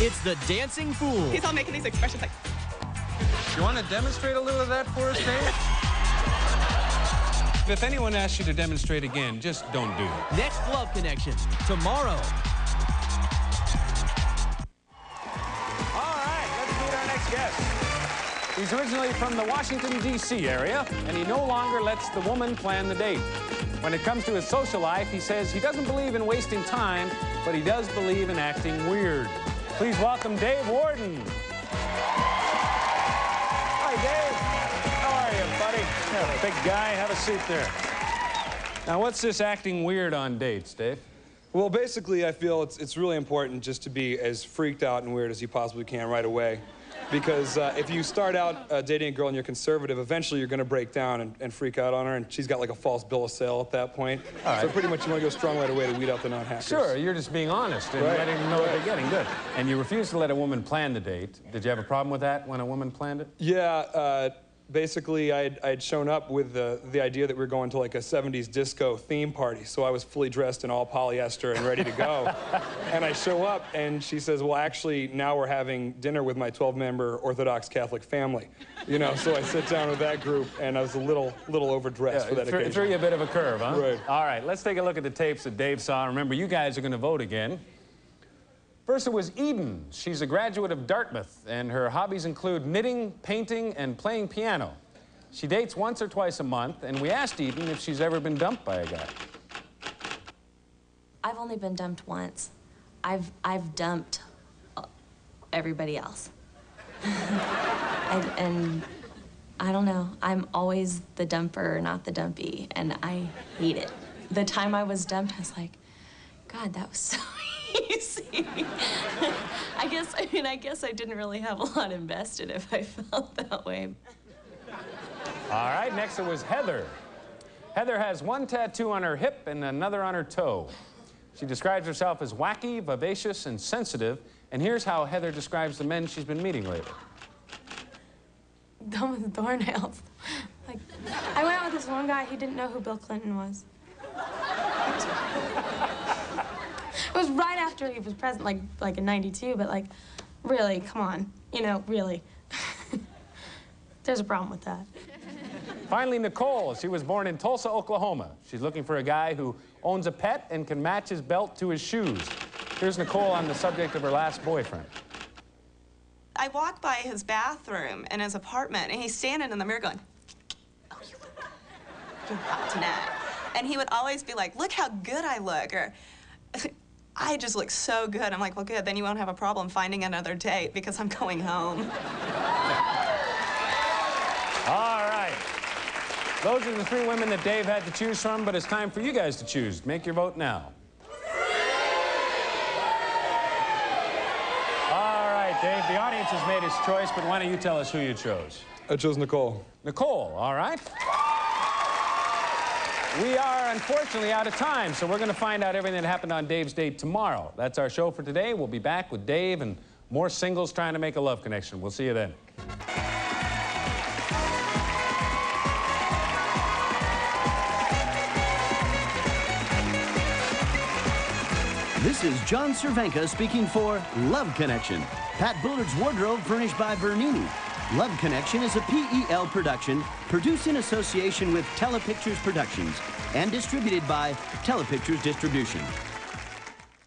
It's the Dancing Fool. He's all making these expressions like... You want to demonstrate a little of that for us, Dave? If anyone asks you to demonstrate again, just don't do it. Next Love Connection, tomorrow. All right, let's meet our next guest. He's originally from the Washington, D.C. area, and he no longer lets the woman plan the date. When it comes to his social life, he says he doesn't believe in wasting time, but he does believe in acting weird. Please welcome Dave Warden. Hi, Dave. How are you, buddy? Yeah, big guy. Have a seat there. Now, what's this acting weird on dates, Dave? Well, basically, I feel it's really important just to be as freaked out and weird as you possibly can right away. Because if you start out dating a girl and you're conservative, eventually you're going to break down and freak out on her, and she's got like a false bill of sale at that point. All right. So pretty much you want to go strong right away to weed out the non-hackers. Sure, you're just being honest and letting them know what they're getting. Good. And you refused to let a woman plan the date. Did you have a problem with that when a woman planned it? Yeah, basically I'd shown up with the idea that we were going to like a 70s disco theme party, so I was fully dressed in all polyester and ready to go. And I show up and she says, well, actually now we're having dinner with my 12-member Orthodox Catholic family. You know, so I sit down with that group and I was a little overdressed for that occasion. It threw you a bit of a curve, huh? Right. All right, let's take a look at the tapes that Dave saw. Remember, you guys are going to vote again. First, it was Eden. She's a graduate of Dartmouth, and her hobbies include knitting, painting, and playing piano. She dates once or twice a month, and we asked Eden if she's ever been dumped by a guy. I've only been dumped once. I've dumped everybody else. and I don't know. I'm always the dumper, not the dumpy, and I hate it. The time I was dumped, I was like, God, that was so easy. I guess I didn't really have a lot invested if I felt that way. All right, next it was Heather. Heather has one tattoo on her hip and another on her toe. She describes herself as wacky, vivacious, and sensitive. And here's how Heather describes the men she's been meeting lately. Dumb with doornails. Like, I went out with this one guy, he didn't know who Bill Clinton was. It was right after he was president, like in '92, but like, really, come on, you know, really. There's a problem with that. Finally, Nicole. She was born in Tulsa, Oklahoma. She's looking for a guy who owns a pet and can match his belt to his shoes. Here's Nicole on the subject of her last boyfriend. I walk by his bathroom in his apartment, and he's standing in the mirror going, oh, you're hot tonight. And he would always be like, look how good I look, or I just look so good. I'm like, well, good, then you won't have a problem finding another date because I'm going home. All right. Those are the three women that Dave had to choose from, but it's time for you guys to choose. Make your vote now. All right, Dave, the audience has made its choice, but why don't you tell us who you chose? I chose Nicole. Nicole, all right. We are, unfortunately, out of time, so we're going to find out everything that happened on Dave's date tomorrow. That's our show for today. We'll be back with Dave and more singles trying to make a love connection. We'll see you then. This is John Cervenka speaking for Love Connection. Pat Bullard's wardrobe furnished by Bernini. Love Connection is a PEL production produced in association with Telepictures Productions and distributed by Telepictures Distribution.